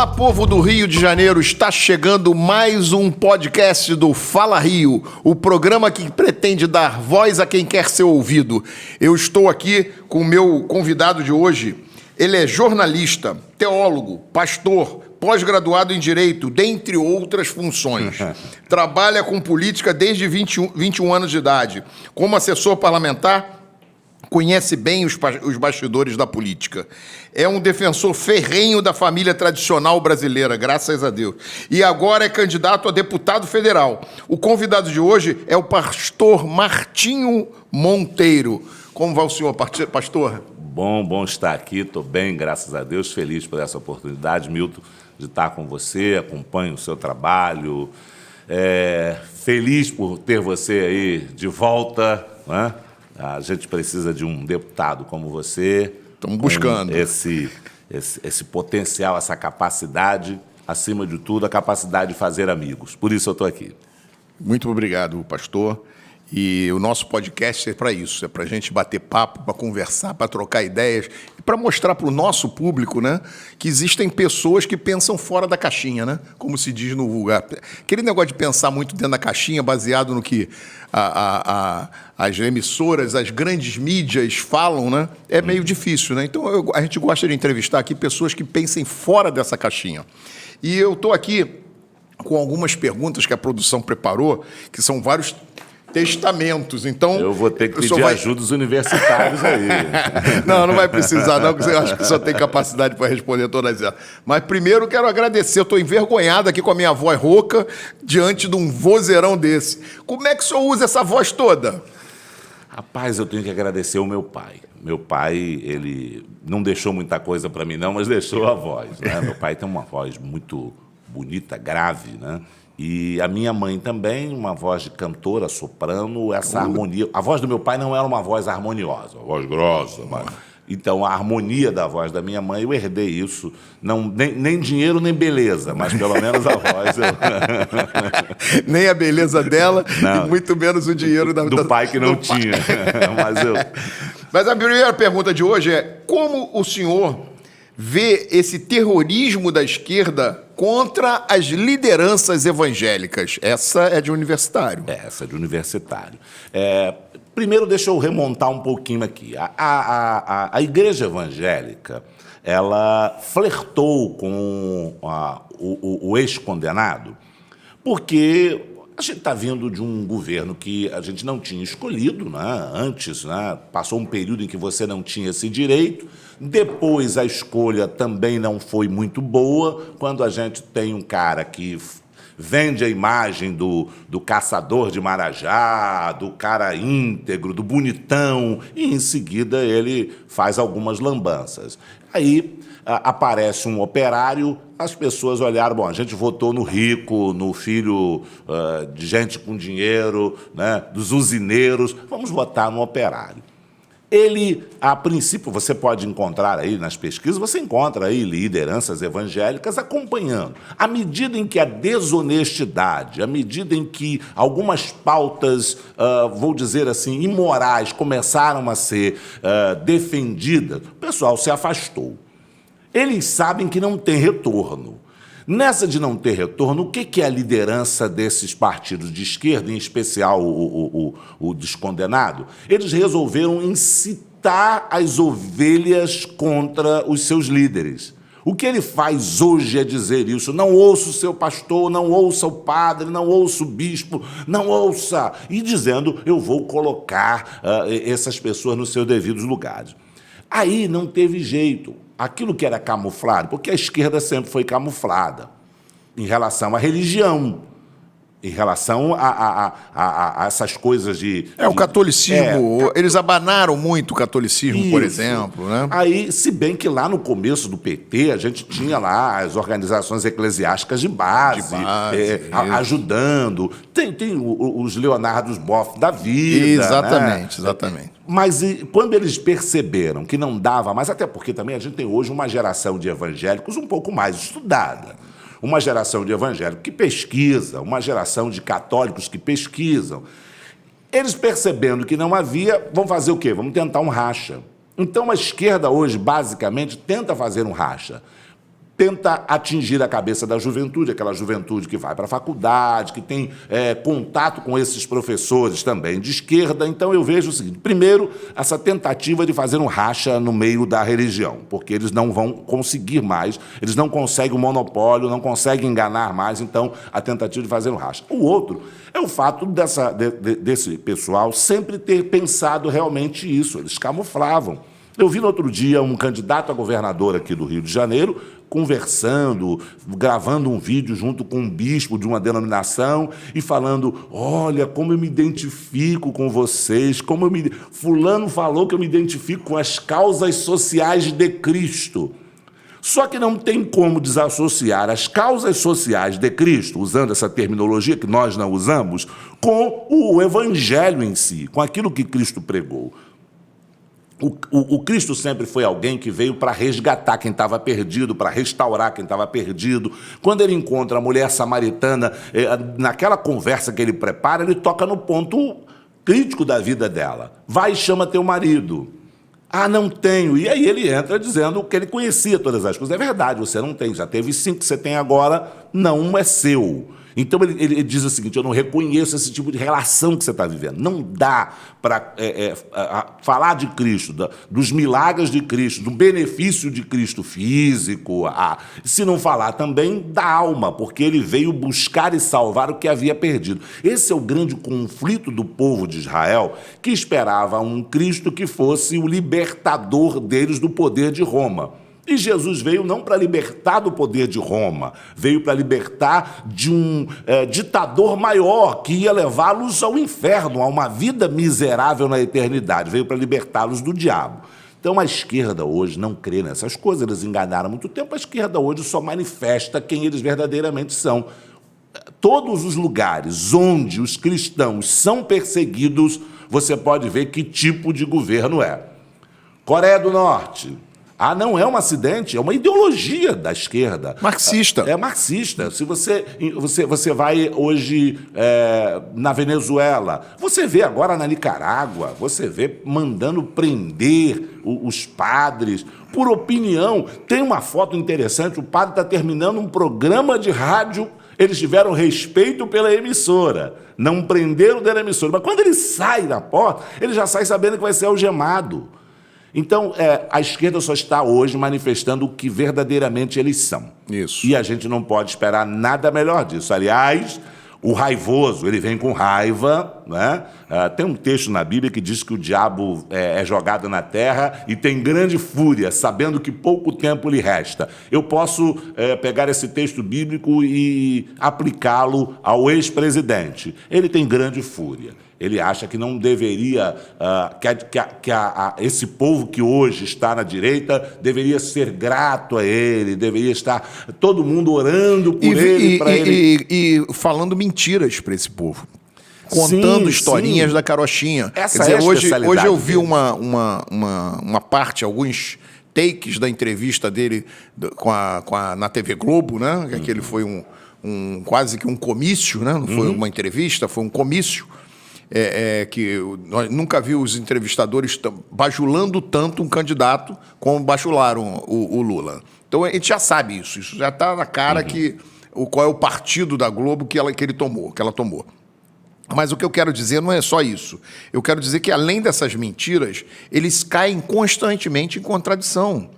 Olá, povo do Rio de Janeiro, está chegando mais um podcast do Fala Rio, o programa que pretende dar voz a quem quer ser ouvido. Eu estou aqui com o meu convidado de hoje. Ele é jornalista, teólogo, pastor, pós-graduado em Direito, dentre outras funções. Trabalha com política desde 21 anos de idade. Como assessor parlamentar, conhece bem os bastidores da política. É um defensor ferrenho da família tradicional brasileira, graças a Deus. E agora é candidato a deputado federal. O convidado de hoje é o pastor Martinho Monteiro. Como vai o senhor, pastor? Bom estar aqui, estou bem, graças a Deus, feliz por essa oportunidade, Milton, de estar com você, acompanho o seu trabalho, feliz por ter você aí de volta, né? A gente precisa de um deputado como você. Estamos buscando. Esse potencial, essa capacidade, acima de tudo, a capacidade de fazer amigos. Por isso eu estou aqui. Muito obrigado, pastor. E o nosso podcast é para isso, é para a gente bater papo, para conversar, para trocar ideias e para mostrar para o nosso público, né, que existem pessoas que pensam fora da caixinha, né, como se diz no vulgar. Aquele negócio de pensar muito dentro da caixinha, baseado no que as emissoras, as grandes mídias falam, né, é meio difícil, né? Então a gente gosta de entrevistar aqui pessoas que pensem fora dessa caixinha. E eu estou aqui com algumas perguntas que a produção preparou, que são vários testamentos, então... Eu vou ter que pedir ajuda dos universitários aí. Não vai precisar, não, porque eu acho que o senhor tem capacidade para responder todas elas. Mas primeiro quero agradecer, eu estou envergonhado aqui com a minha voz rouca, diante de um vozeirão desse. Como é que o senhor usa essa voz toda? Rapaz, eu tenho que agradecer o meu pai. Meu pai, ele não deixou muita coisa para mim não, mas deixou a voz, né? Meu pai tem uma voz muito bonita, grave, né? E a minha mãe também, uma voz de cantora, soprano, essa harmonia. A voz do meu pai não era uma voz harmoniosa, uma voz grossa. Mas... Então, a harmonia da voz da minha mãe, eu herdei isso. Não, nem dinheiro, nem beleza, mas pelo menos a voz... Nem a beleza dela, não, e muito menos o dinheiro do pai que não tinha. Mas a primeira pergunta de hoje é: como o senhor vê esse terrorismo da esquerda contra as lideranças evangélicas? Essa é de universitário. Essa é de universitário. Primeiro, deixa eu remontar um pouquinho aqui. A igreja evangélica, ela flertou com o ex-condenado, porque a gente está vindo de um governo que a gente não tinha escolhido, né? Antes, né? Passou um período em que você não tinha esse direito. Depois, a escolha também não foi muito boa, quando a gente tem um cara que vende a imagem do caçador de Marajá, do cara íntegro, do bonitão, e, em seguida, ele faz algumas lambanças. Aí aparece um operário, as pessoas olharam, bom, a gente votou no rico, no filho de gente com dinheiro, né, dos usineiros, vamos votar no operário. Ele, a princípio, você pode encontrar aí nas pesquisas, você encontra aí lideranças evangélicas acompanhando. À medida em que a desonestidade, à medida em que algumas pautas, vou dizer assim, imorais começaram a ser defendidas, o pessoal se afastou. Eles sabem que não tem retorno. Nessa de não ter retorno, o que é a liderança desses partidos de esquerda, em especial o descondenado? Eles resolveram incitar as ovelhas contra os seus líderes. O que ele faz hoje é dizer isso: não ouça o seu pastor, não ouça o padre, não ouça o bispo, não ouça. E dizendo, eu vou colocar essas pessoas nos seus devidos lugares. Aí não teve jeito. Aquilo que era camuflado, porque a esquerda sempre foi camuflada em relação à religião, em relação a essas coisas de... o catolicismo, eles abanaram muito o catolicismo, isso, por exemplo, né? Aí, se bem que lá no começo do PT, a gente tinha lá as organizações eclesiásticas de base ajudando. Tem os Leonardos Boff da vida. Exatamente, né? Exatamente. Mas quando eles perceberam que não dava mais, até porque também a gente tem hoje uma geração de evangélicos um pouco mais estudada, uma geração de evangélicos que pesquisa, uma geração de católicos que pesquisam. Eles percebendo que não havia, vão fazer o quê? Vamos tentar um racha. Então a esquerda hoje, basicamente, tenta fazer um racha. tenta atingir a cabeça da juventude, aquela juventude que vai para a faculdade, que tem contato com esses professores também de esquerda. Então eu vejo o seguinte: primeiro, essa tentativa de fazer um racha no meio da religião, porque eles não vão conseguir mais, eles não conseguem o monopólio, não conseguem enganar mais, então a tentativa de fazer um racha. O outro é o fato desse pessoal sempre ter pensado realmente isso, eles camuflavam. Eu vi no outro dia um candidato a governador aqui do Rio de Janeiro conversando, gravando um vídeo junto com um bispo de uma denominação e falando: olha, como eu me identifico com vocês, fulano falou que eu me identifico com as causas sociais de Cristo. Só que não tem como desassociar as causas sociais de Cristo, usando essa terminologia que nós não usamos, com o evangelho em si, com aquilo que Cristo pregou. O Cristo sempre foi alguém que veio para resgatar quem estava perdido, para restaurar quem estava perdido. Quando ele encontra a mulher samaritana, naquela conversa que ele prepara, ele toca no ponto crítico da vida dela. Vai e chama teu marido. Ah, não tenho. E aí ele entra dizendo que ele conhecia todas as coisas. É verdade, você não tem. Já teve 5 que você tem agora, não é seu. Então ele diz o seguinte: eu não reconheço esse tipo de relação que você está vivendo. Não dá para falar de Cristo, dos milagres de Cristo, do benefício de Cristo físico, se não falar também da alma, porque ele veio buscar e salvar o que havia perdido. Esse é o grande conflito do povo de Israel, que esperava um Cristo que fosse o libertador deles do poder de Roma. E Jesus veio não para libertar do poder de Roma, veio para libertar de um ditador maior que ia levá-los ao inferno, a uma vida miserável na eternidade. Veio para libertá-los do diabo. Então a esquerda hoje não crê nessas coisas, eles enganaram há muito tempo. A esquerda hoje só manifesta quem eles verdadeiramente são. Todos os lugares onde os cristãos são perseguidos, você pode ver que tipo de governo é. Coreia do Norte. Não é um acidente, é uma ideologia da esquerda. Marxista. É marxista. Se você vai hoje na Venezuela, você vê agora na Nicarágua, você vê mandando prender os padres por opinião. Tem uma foto interessante, o padre está terminando um programa de rádio, eles tiveram respeito pela emissora, não prenderam dentro da emissora, mas quando ele sai da porta, ele já sai sabendo que vai ser algemado. Então, a esquerda só está hoje manifestando o que verdadeiramente eles são. Isso. E a gente não pode esperar nada melhor disso. Aliás, o raivoso, ele vem com raiva, né? Tem um texto na Bíblia que diz que o diabo é jogado na terra e tem grande fúria, sabendo que pouco tempo lhe resta. Eu posso pegar esse texto bíblico e aplicá-lo ao ex-presidente. Ele tem grande fúria. Ele acha que não deveria, esse povo que hoje está na direita deveria ser grato a ele, deveria estar todo mundo orando por ele, para ele. E falando mentiras para esse povo. Contando historinhas da carochinha. Essa Quer dizer, é a especialidade hoje eu vi dele. uma parte, alguns takes da entrevista dele na TV Globo, né? Que ele foi quase que um comício, né? Não foi uma entrevista, foi um comício. Que nós nunca vi os entrevistadores bajulando tanto um candidato como bajularam o Lula. Então a gente já sabe isso já está na cara qual é o partido da Globo que ela tomou. Mas o que eu quero dizer não é só isso. Eu quero dizer que, além dessas mentiras, eles caem constantemente em contradição.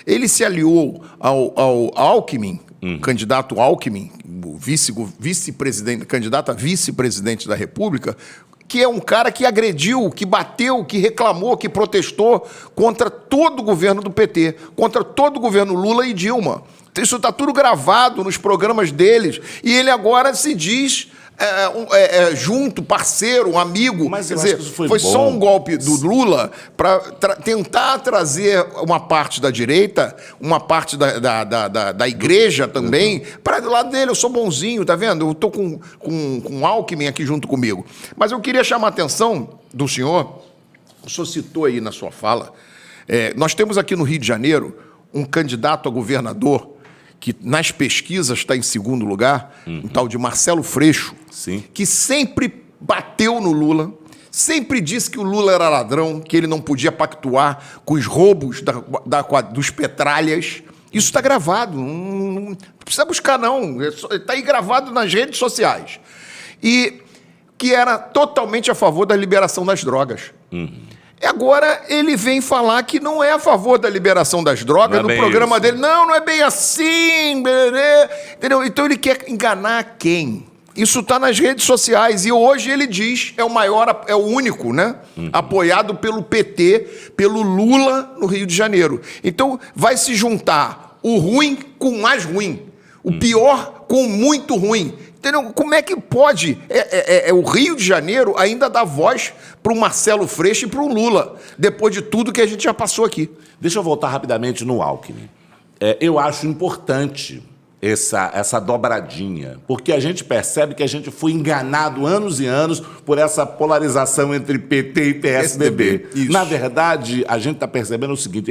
Ele se aliou ao Alckmin, candidato Alckmin, vice-presidente, candidato a vice-presidente da República, que é um cara que agrediu, que bateu, que reclamou, que protestou contra todo o governo do PT, contra todo o governo Lula e Dilma. Isso está tudo gravado nos programas deles. E ele agora se diz junto, parceiro, amigo. Mas quer dizer, acho que isso foi só um golpe do Lula para tentar trazer uma parte da direita, uma parte da igreja também, para do lado dele. Eu sou bonzinho, tá vendo? Eu estou com Alckmin aqui junto comigo. Mas eu queria chamar a atenção do senhor, o senhor citou aí na sua fala, nós temos aqui no Rio de Janeiro um candidato a governador que nas pesquisas está em segundo lugar, um tal de Marcelo Freixo, Sim. que sempre bateu no Lula, sempre disse que o Lula era ladrão, que ele não podia pactuar com os roubos dos petralhas, Isso está gravado, não precisa buscar, não. Está aí gravado nas redes sociais. E que era totalmente a favor da liberação das drogas. E agora ele vem falar que não é a favor da liberação das drogas no programa dele. Não é bem assim. Entendeu? Então ele quer enganar quem? Isso está nas redes sociais e hoje ele diz, é o único, né? Apoiado pelo PT, pelo Lula no Rio de Janeiro. Então vai se juntar o ruim com o mais ruim, o pior com o muito ruim. Entendeu? Como é que pode o Rio de Janeiro ainda dar voz para o Marcelo Freixo e para o Lula, depois de tudo que a gente já passou aqui? Deixa eu voltar rapidamente no Alckmin. Eu acho importante essa dobradinha, porque a gente percebe que a gente foi enganado anos e anos por essa polarização entre PT e PSDB. Na verdade, a gente está percebendo o seguinte: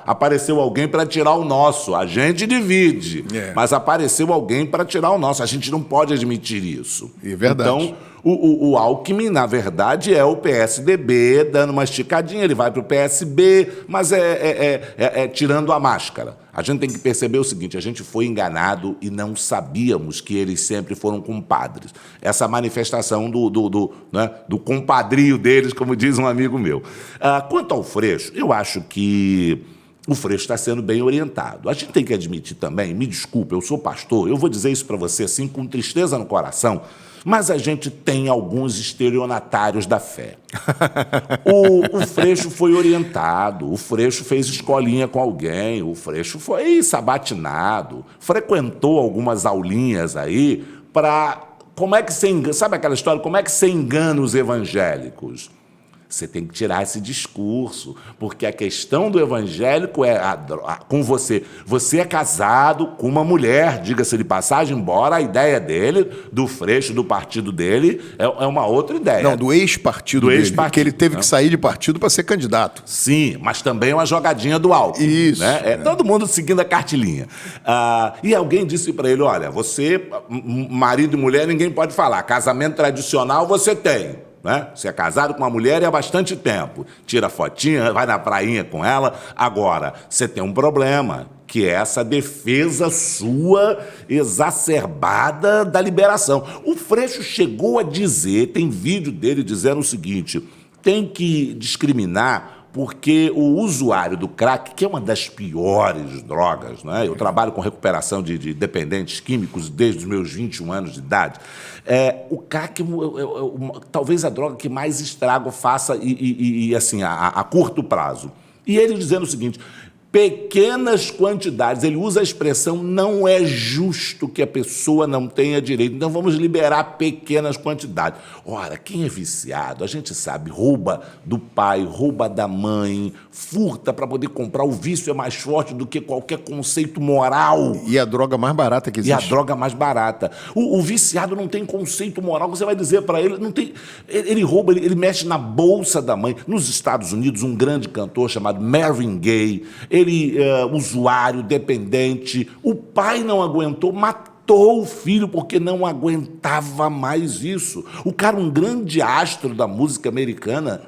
apareceu alguém para tirar o nosso, a gente divide, mas apareceu alguém para tirar o nosso, a gente não pode admitir isso. É verdade. Então, o Alckmin, na verdade, é o PSDB dando uma esticadinha, ele vai para o PSB, mas tirando a máscara. A gente tem que perceber o seguinte: a gente foi enganado e não sabíamos que eles sempre foram compadres. Essa manifestação do compadrio deles, como diz um amigo meu. Quanto ao Freixo, eu acho que o Freixo está sendo bem orientado. A gente tem que admitir também, me desculpe, eu sou pastor, eu vou dizer isso para você assim com tristeza no coração, mas a gente tem alguns estelionatários da fé. O Freixo foi orientado, o Freixo fez escolinha com alguém, o Freixo foi sabatinado, frequentou algumas aulinhas aí para... Como é que você engana? Sabe aquela história? Como é que você engana os evangélicos? Você tem que tirar esse discurso, porque a questão do evangélico é com você. Você é casado com uma mulher, diga-se de passagem, embora a ideia dele, do Freixo, do partido dele, é uma outra ideia. Não, do ex-partido dele, porque ele teve que sair de partido para ser candidato. Sim, mas também é uma jogadinha do Alckmin. Isso. Né? Todo mundo seguindo a cartilinha. E alguém disse para ele: olha, você, marido e mulher, ninguém pode falar. Casamento tradicional você tem. Né? Você é casado com uma mulher e há bastante tempo. Tira fotinha, vai na prainha com ela. Agora, você tem um problema, que é essa defesa sua exacerbada da liberação. O Freixo chegou a dizer, tem vídeo dele dizendo o seguinte: tem que discriminar porque o usuário do crack, que é uma das piores drogas, né? Eu trabalho com recuperação de dependentes químicos desde os meus 21 anos de idade. O crack talvez a droga que mais estrago faça e assim, a curto prazo. E ele dizendo o seguinte: pequenas quantidades, ele usa a expressão, não é justo que a pessoa não tenha direito, então vamos liberar pequenas quantidades. Ora, quem é viciado, a gente sabe, rouba do pai, rouba da mãe, furta para poder comprar, o vício é mais forte do que qualquer conceito moral. E a droga mais barata que existe. E a droga mais barata. O viciado não tem conceito moral, você vai dizer para ele, não tem, ele rouba, ele mexe na bolsa da mãe. Nos Estados Unidos, um grande cantor chamado Marvin Gaye, ele, usuário, dependente, o pai não aguentou, matou o filho porque não aguentava mais isso. O cara, um grande astro da música americana,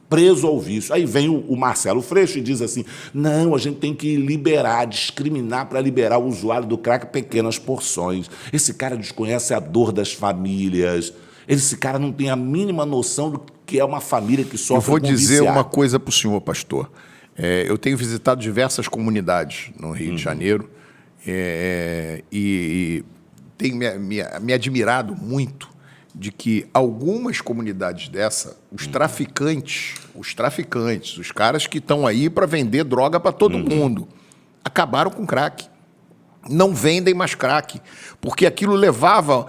preso ao vício. Aí vem o Marcelo Freixo e diz assim: não, a gente tem que liberar, discriminar para liberar o usuário do crack pequenas porções. Esse cara desconhece a dor das famílias. Esse cara não tem a mínima noção do que é uma família que sofre com viciado. Eu vou dizer uma coisa para o senhor, pastor. Eu tenho visitado diversas comunidades no Rio de Janeiro e tenho me admirado muito de que algumas comunidades os traficantes, os caras que estão aí para vender droga para todo mundo, acabaram com crack. Não vendem mais crack, porque aquilo levava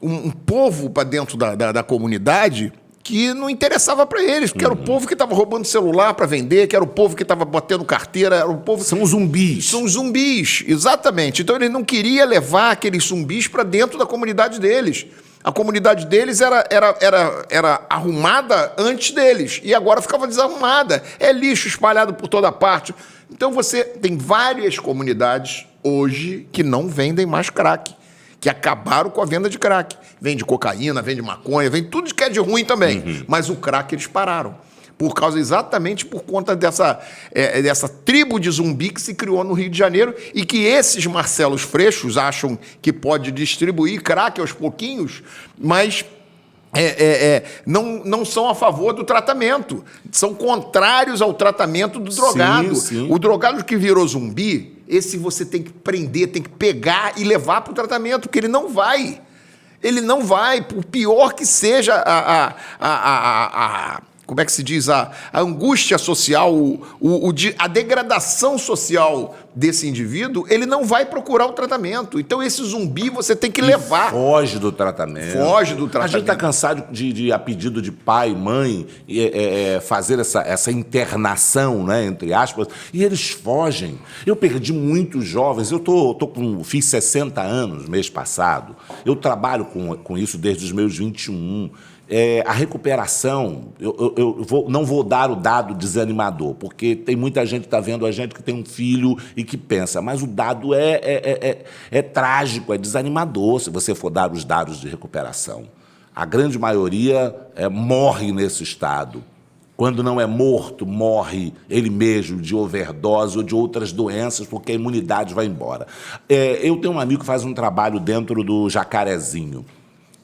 um povo para dentro da comunidade que não interessava para eles, porque era o povo que estava roubando celular para vender, que era o povo que estava batendo carteira, era o povo... São zumbis. São zumbis, exatamente. Então ele não queria levar aqueles zumbis para dentro da comunidade deles. A comunidade deles era arrumada antes deles, e agora ficava desarrumada. É lixo espalhado por toda parte. Então você tem várias comunidades hoje que não vendem mais crack, que acabaram com a venda de crack. Vende cocaína, vende maconha, vende tudo que é de ruim também. Mas o crack eles pararam. Exatamente por conta dessa tribo de zumbi que se criou no Rio de Janeiro e que esses Marcelos Freixos acham que pode distribuir crack aos pouquinhos, mas não são a favor do tratamento, são contrários ao tratamento do drogado. Sim. O drogado que virou zumbi, esse você tem que prender, tem que pegar e levar para o tratamento, porque ele não vai. Ele não vai, por pior que seja como é que se diz? A angústia social, a degradação social desse indivíduo, ele não vai procurar o tratamento. Então, esse zumbi você tem que levar. Foge do tratamento. A gente está cansado de, a pedido de pai, mãe, fazer essa internação, né, entre aspas, e eles fogem. Eu perdi muitos jovens. Fiz 60 anos mês passado. Eu trabalho com isso desde os meus 21. A recuperação, não vou dar o dado desanimador, porque tem muita gente que está vendo a gente que tem um filho e que pensa, mas o dado é trágico, é desanimador se você for dar os dados de recuperação. A grande maioria morre nesse estado. Quando não é morto, morre ele mesmo de overdose ou de outras doenças, porque a imunidade vai embora. Eu tenho um amigo que faz um trabalho dentro do Jacarezinho.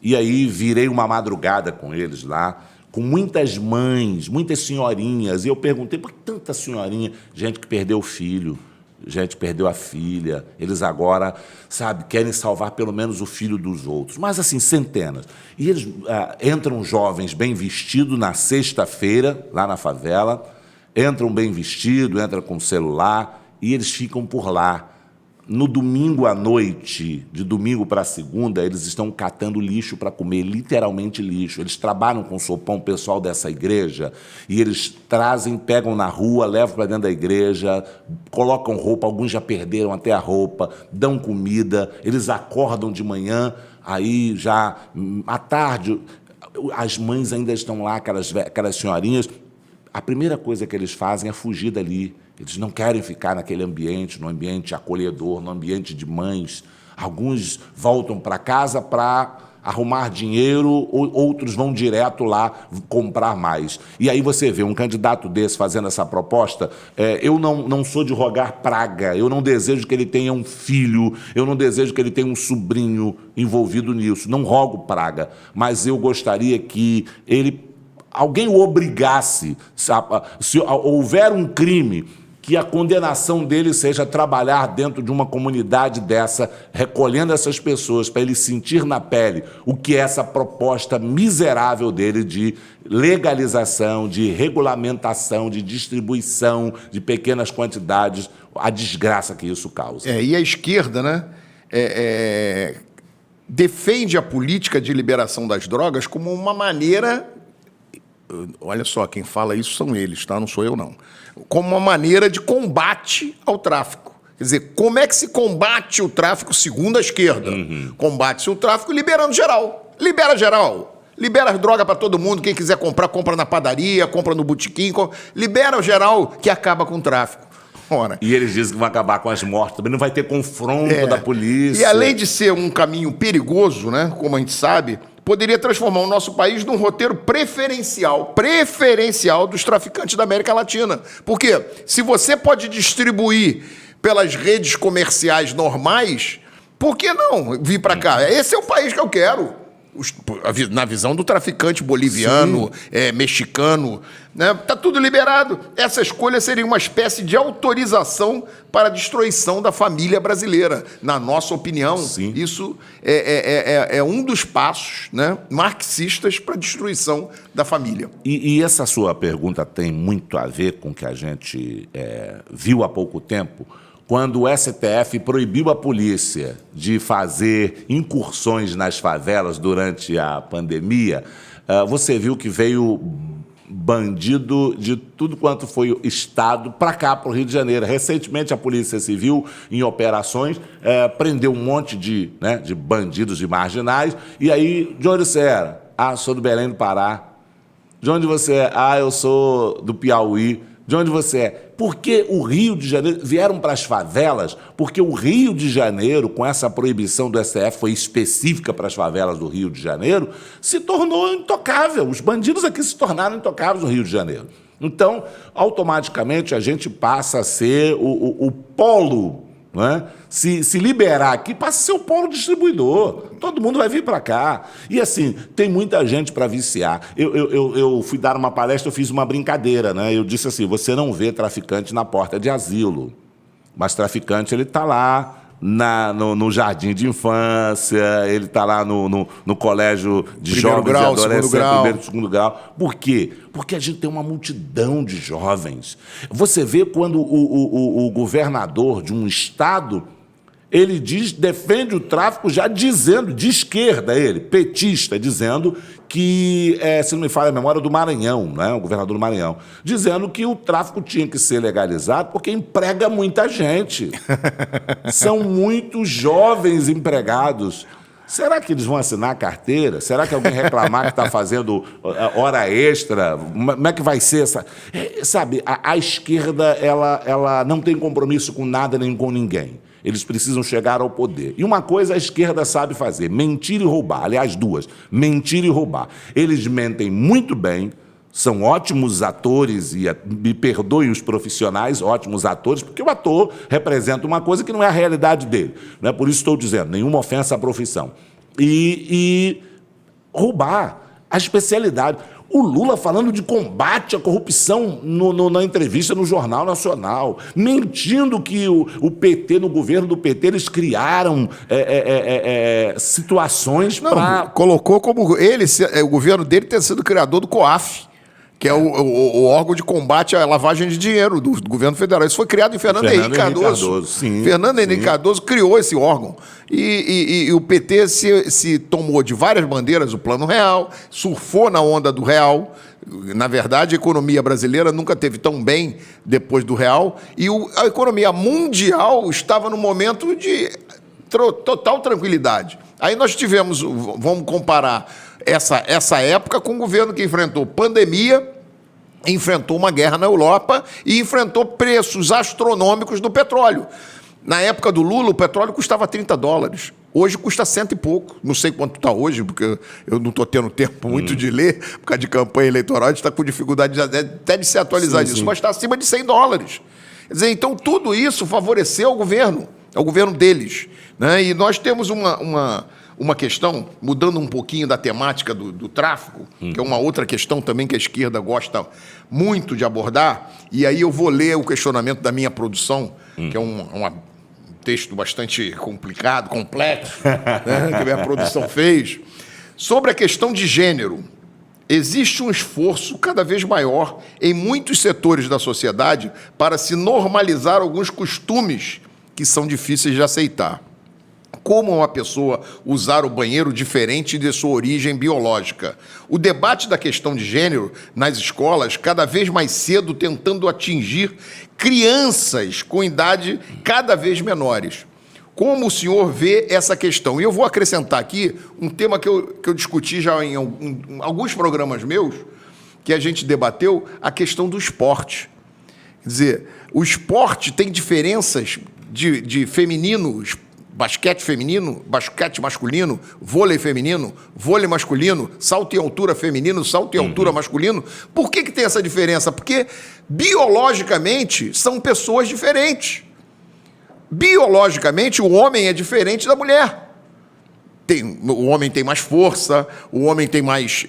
E aí virei uma madrugada com eles lá, com muitas mães, muitas senhorinhas. E eu perguntei, por que tanta senhorinha? Gente que perdeu o filho, gente que perdeu a filha. Eles agora, querem salvar pelo menos o filho dos outros. Mas, assim, centenas. E eles entram jovens bem vestidos na sexta-feira, lá na favela. Entram bem vestidos, entram com celular e eles ficam por lá. No domingo à noite, de domingo para segunda, eles estão catando lixo para comer, literalmente lixo. Eles trabalham com o sopão pessoal dessa igreja e eles pegam na rua, levam para dentro da igreja, colocam roupa, alguns já perderam até a roupa, dão comida, eles acordam de manhã, aí já à tarde, as mães ainda estão lá, aquelas senhorinhas. A primeira coisa que eles fazem é fugir dali. Eles não querem ficar naquele ambiente, no ambiente acolhedor, no ambiente de mães. Alguns voltam para casa para arrumar dinheiro, outros vão direto lá comprar mais. E aí você vê um candidato desse fazendo essa proposta. Eu não sou de rogar praga, eu não desejo que ele tenha um filho, eu não desejo que ele tenha um sobrinho envolvido nisso. Não rogo praga, mas eu gostaria que alguém o obrigasse, se houver um crime, que a condenação dele seja trabalhar dentro de uma comunidade dessa, recolhendo essas pessoas, para ele sentir na pele o que é essa proposta miserável dele de legalização, de regulamentação, de distribuição de pequenas quantidades, a desgraça que isso causa. E a esquerda, né, defende a política de liberação das drogas como uma maneira... Olha só, quem fala isso são eles, tá? Não sou eu, não. Como uma maneira de combate ao tráfico. Quer dizer, como é que se combate o tráfico segundo a esquerda? Combate-se o tráfico liberando geral. Libera geral. Libera as drogas para todo mundo. Quem quiser comprar, compra na padaria, compra no botequim. Libera o geral que acaba com o tráfico. Ora. E eles dizem que vão acabar com as mortes. Também não vai ter confronto da polícia. E além de ser um caminho perigoso, né, como a gente sabe, poderia transformar o nosso país num roteiro preferencial dos traficantes da América Latina. Porque se você pode distribuir pelas redes comerciais normais, por que não vir para cá? Esse é o país que eu quero. Na visão do traficante boliviano, mexicano, né? Tá tudo liberado. Essa escolha seria uma espécie de autorização para a destruição da família brasileira. Na nossa opinião, isso é um dos passos, né, marxistas para a destruição da família. E essa sua pergunta tem muito a ver com o que a gente viu há pouco tempo, quando o STF proibiu a polícia de fazer incursões nas favelas durante a pandemia. Você viu que veio bandido de tudo quanto foi o Estado para cá, para o Rio de Janeiro. Recentemente, a Polícia Civil, em operações, prendeu um monte de bandidos, de marginais. E aí, de onde você era? Sou do Belém do Pará. De onde você é? Eu sou do Piauí. De onde você é? Porque o Rio de Janeiro... Vieram para as favelas porque o Rio de Janeiro, com essa proibição do STF, foi específica para as favelas do Rio de Janeiro, se tornou intocável. Os bandidos aqui se tornaram intocáveis no Rio de Janeiro. Então, automaticamente, a gente passa a ser o polo, não é? Se liberar aqui, passa a ser o polo distribuidor. Todo mundo vai vir para cá. E assim, tem muita gente para viciar. Eu fui dar uma palestra, eu fiz uma brincadeira, né? Eu disse assim, você não vê traficante na porta de asilo, mas traficante ele está lá no jardim de infância, ele está lá no colégio de jovens e adolescentes, primeiro e segundo grau. Por quê? Porque a gente tem uma multidão de jovens. Você vê quando o governador de um estado, ele defende o tráfico já dizendo, de esquerda ele, petista, dizendo que, se não me falha a memória, do Maranhão, né, o governador do Maranhão, dizendo que o tráfico tinha que ser legalizado porque emprega muita gente. São muitos jovens empregados. Será que eles vão assinar a carteira? Será que alguém reclamar que está fazendo hora extra? Como é que vai ser essa... Sabe, a esquerda ela não tem compromisso com nada nem com ninguém. Eles precisam chegar ao poder. E uma coisa a esquerda sabe fazer, mentir e roubar. Aliás, duas, mentir e roubar. Eles mentem muito bem, são ótimos atores, e me perdoem os profissionais, ótimos atores, porque o ator representa uma coisa que não é a realidade dele. Não é por isso que estou dizendo, nenhuma ofensa à profissão. E roubar a especialidade. O Lula falando de combate à corrupção na entrevista no Jornal Nacional, mentindo que o PT, no governo do PT, eles criaram situações para... Colocou como o governo dele ter sido criador do COAF, que é o órgão de combate à lavagem de dinheiro do governo federal. Isso foi criado em Fernando Henrique Cardoso. Fernando Henrique Cardoso criou esse órgão. E o PT se tomou de várias bandeiras, o Plano Real, surfou na onda do Real. Na verdade, a economia brasileira nunca teve tão bem depois do Real. E a economia mundial estava no momento de total tranquilidade. Aí nós tivemos, vamos comparar essa época com o governo que enfrentou pandemia, enfrentou uma guerra na Europa e enfrentou preços astronômicos do petróleo. Na época do Lula, o petróleo custava $30. Hoje custa 100 e pouco. Não sei quanto está hoje, porque eu não estou tendo tempo muito de ler, por causa de campanha eleitoral, a gente está com dificuldade até de se atualizar disso, mas está acima de $100. Quer dizer, então tudo isso favoreceu o governo deles, né? E nós temos uma questão, mudando um pouquinho da temática do tráfico, que é uma outra questão também que a esquerda gosta muito de abordar, e aí eu vou ler o questionamento da minha produção, que é um texto bastante complicado, complexo, né, que a minha produção fez, sobre a questão de gênero. Existe um esforço cada vez maior em muitos setores da sociedade para se normalizar alguns costumes que são difíceis de aceitar. Como uma pessoa usar o banheiro diferente de sua origem biológica. O debate da questão de gênero nas escolas, cada vez mais cedo, tentando atingir crianças com idade cada vez menores. Como o senhor vê essa questão? E eu vou acrescentar aqui um tema que eu discuti já em alguns programas meus, que a gente debateu, a questão do esporte. Quer dizer, o esporte tem diferenças de feminino, basquete feminino, basquete masculino, vôlei feminino, vôlei masculino, salto em altura feminino, salto em altura masculino. Por que tem essa diferença? Porque biologicamente são pessoas diferentes. Biologicamente o homem é diferente da mulher. O homem tem mais força, o homem tem mais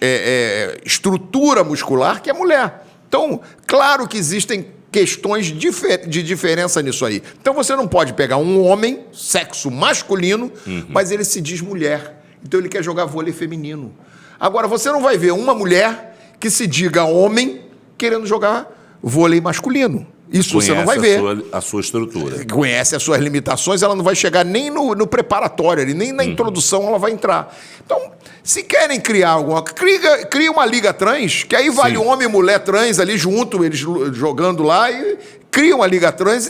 estrutura muscular que a mulher. Então, claro que existem questões de diferença nisso aí. Então você não pode pegar um homem, sexo masculino, mas ele se diz mulher. Então ele quer jogar vôlei feminino. Agora, você não vai ver uma mulher que se diga homem querendo jogar vôlei masculino. Isso você não vai ver. A sua estrutura. Conhece as suas limitações, ela não vai chegar nem no preparatório, nem na introdução ela vai entrar. Então, se querem criar alguma... Cria uma liga trans, que aí vale homem e mulher trans ali junto, eles jogando lá, e cria uma liga trans.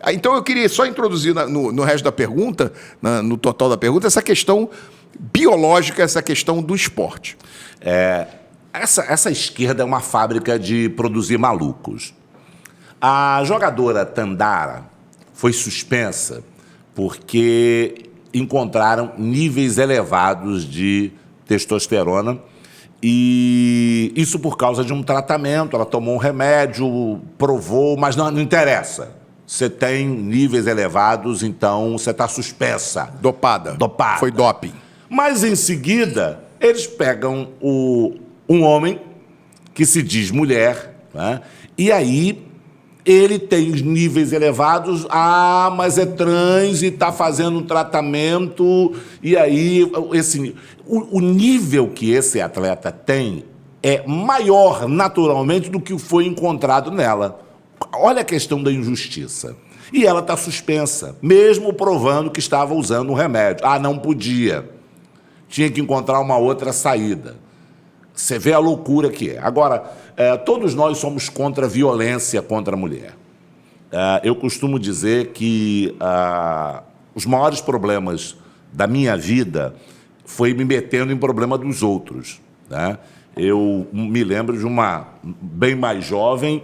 Então, eu queria só introduzir no resto da pergunta, no total da pergunta, essa questão biológica, essa questão do esporte. Essa esquerda é uma fábrica de produzir malucos. A jogadora Tandara foi suspensa porque encontraram níveis elevados de testosterona e isso por causa de um tratamento. Ela tomou um remédio, provou, mas não interessa. Você tem níveis elevados, então você está suspensa. Dopada. Foi doping. Mas, em seguida, eles pegam um homem que se diz mulher, né? E aí ele tem níveis elevados, mas é trans e está fazendo um tratamento, e aí o nível que esse atleta tem é maior, naturalmente, do que foi encontrado nela. Olha a questão da injustiça. E ela está suspensa, mesmo provando que estava usando um remédio. Não podia. Tinha que encontrar uma outra saída. Você vê a loucura que é. Agora, todos nós somos contra a violência contra a mulher. Eu costumo dizer que os maiores problemas da minha vida foi me metendo em problema dos outros, né? Eu me lembro de uma bem mais jovem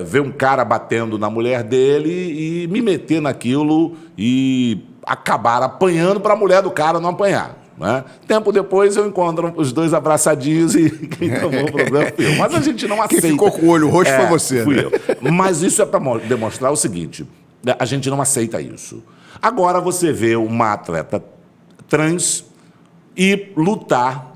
ver um cara batendo na mulher dele e me meter naquilo e acabar apanhando para a mulher do cara não apanhar. Né? Tempo depois eu encontro os dois abraçadinhos e quem tomou o problema fui eu. Mas a gente não aceita. Quem ficou com o olho roxo foi você. Fui eu. Mas isso é para demonstrar o seguinte: a gente não aceita isso. Agora você vê uma atleta trans ir lutar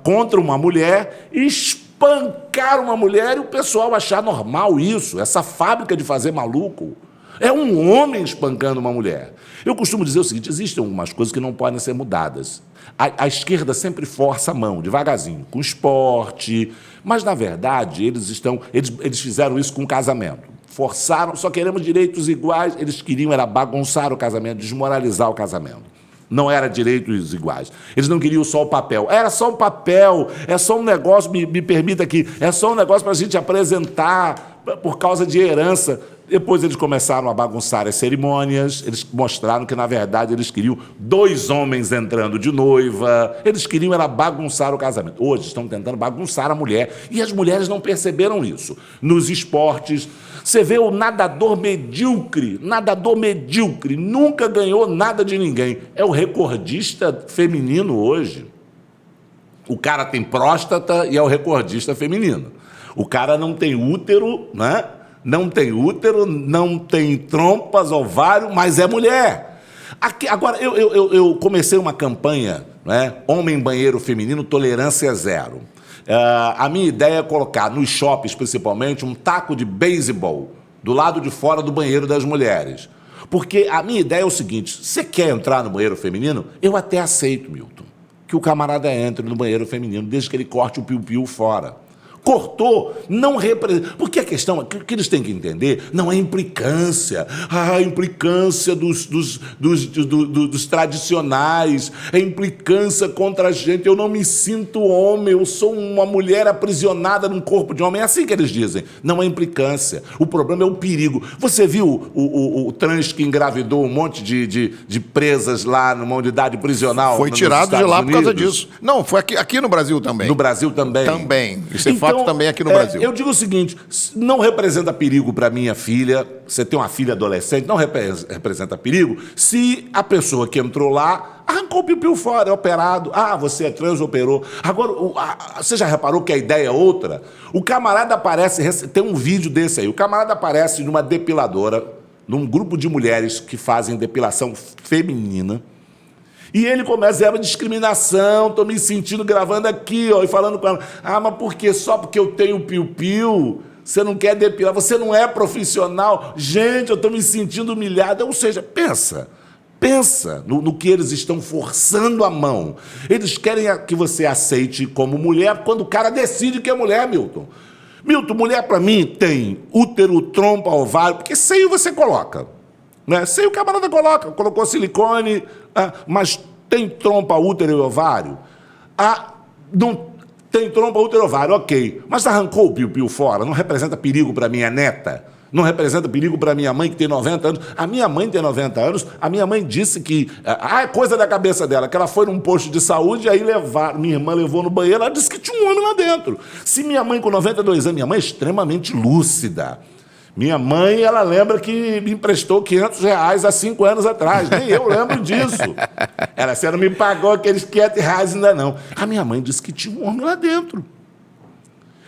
contra uma mulher e espancar uma mulher e o pessoal achar normal isso, essa fábrica de fazer maluco. É um homem espancando uma mulher. Eu costumo dizer o seguinte: existem algumas coisas que não podem ser mudadas. A esquerda sempre força a mão, devagarzinho, com esporte, mas, na verdade, eles fizeram isso com o casamento. Forçaram, só queremos direitos iguais, eles queriam era bagunçar o casamento, desmoralizar o casamento. Não era direitos iguais. Eles não queriam só o papel. Era só um papel, é só um negócio, me permita aqui, é só um negócio para a gente apresentar por causa de herança. Depois eles começaram a bagunçar as cerimônias, eles mostraram que, na verdade, eles queriam 2 homens entrando de noiva, eles queriam era bagunçar o casamento. Hoje estão tentando bagunçar a mulher, e as mulheres não perceberam isso. Nos esportes, você vê o nadador medíocre, nunca ganhou nada de ninguém. É o recordista feminino hoje. O cara tem próstata e é o recordista feminino. O cara não tem útero, né? Não tem útero, não tem trompas, ovário, mas é mulher. Agora, eu comecei uma campanha, né? Homem banheiro feminino, tolerância zero. A minha ideia é colocar nos shoppings, principalmente, um taco de beisebol do lado de fora do banheiro das mulheres. Porque a minha ideia é o seguinte: você quer entrar no banheiro feminino? Eu até aceito, Milton, que o camarada entre no banheiro feminino, desde que ele corte o piu-piu fora. Cortou, não representa. Porque a questão, o que eles têm que entender, não é implicância. A implicância dos tradicionais, é implicância contra a gente. Eu não me sinto homem, eu sou uma mulher aprisionada num corpo de homem. É assim que eles dizem. Não é implicância. O problema é o perigo. Você viu o trans que engravidou um monte de presas lá numa unidade prisional? Foi tirado de lá por causa disso. Não, foi aqui no Brasil também. No Brasil também? Também. Isso é fato também aqui no Brasil. Eu digo o seguinte: não representa perigo para minha filha. Você tem uma filha adolescente, não representa perigo se a pessoa que entrou lá arrancou o piu-piu fora, é operado. Você é trans, operou. Agora, você já reparou que a ideia é outra? O camarada aparece, tem um vídeo desse aí, o camarada aparece numa depiladora, num grupo de mulheres que fazem depilação feminina. E ele começa a discriminação, estou me sentindo gravando aqui, e falando com ela, mas por quê? Só porque eu tenho piu-piu, você não quer depilar, você não é profissional. Gente, eu estou me sentindo humilhado. Ou seja, pensa no que eles estão forçando a mão. Eles querem que você aceite como mulher quando o cara decide que é mulher, Milton. Milton, mulher para mim tem útero, trompa, ovário, porque seio você coloca. Né? Seio o camarada colocou silicone, mas tem trompa, útero e ovário? Não tem trompa, útero e ovário, ok. Mas arrancou o piu-piu fora, não representa perigo para minha neta? Não representa perigo para minha mãe, que tem 90 anos. A minha mãe tem 90 anos. A minha mãe disse que... é coisa da cabeça dela, que ela foi num posto de saúde, aí minha irmã levou no banheiro, ela disse que tinha um homem lá dentro. Se minha mãe, com 92 anos... Minha mãe é extremamente lúcida. Minha mãe, ela lembra que me emprestou R$500 há 5 anos atrás. Nem eu lembro disso. Você não me pagou aqueles R$500 ainda não. A minha mãe disse que tinha um homem lá dentro.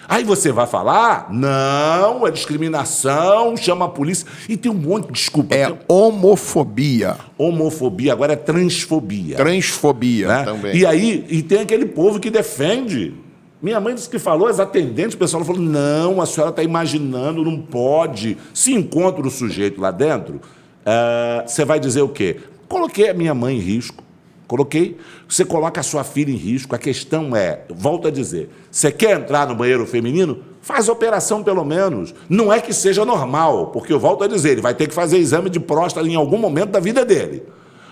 Aí você vai falar, não, é discriminação, chama a polícia. E tem um monte de desculpa. É homofobia. Homofobia, agora é transfobia. Transfobia, né? Também. E aí, tem aquele povo que defende. Minha mãe disse que falou, as atendentes, o pessoal falou, não, a senhora está imaginando, não pode. Se encontra o sujeito lá dentro, você vai dizer o quê? Coloquei a minha mãe em risco. Coloquei. Você coloca a sua filha em risco. A questão é, volto a dizer, você quer entrar no banheiro feminino? Faz a operação pelo menos. Não é que seja normal, porque eu volto a dizer, ele vai ter que fazer exame de próstata em algum momento da vida dele.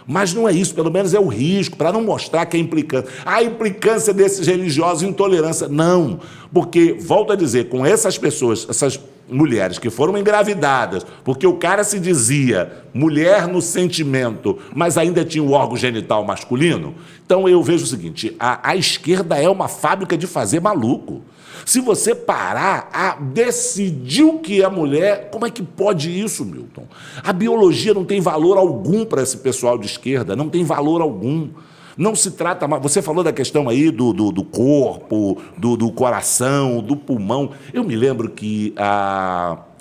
Mas não é isso, pelo menos é o risco, para não mostrar que é implicância. A implicância desses religiosos, intolerância. Não, porque, volto a dizer, com essas pessoas, essas mulheres que foram engravidadas, porque o cara se dizia mulher no sentimento, mas ainda tinha o órgão genital masculino. Então eu vejo o seguinte, a esquerda é uma fábrica de fazer maluco. Se você parar a decidir o que é mulher, como é que pode isso, Milton? A biologia não tem valor algum para esse pessoal de esquerda, não tem valor algum. Não se trata mais... Você falou da questão aí do corpo, do coração, do pulmão. Eu me lembro que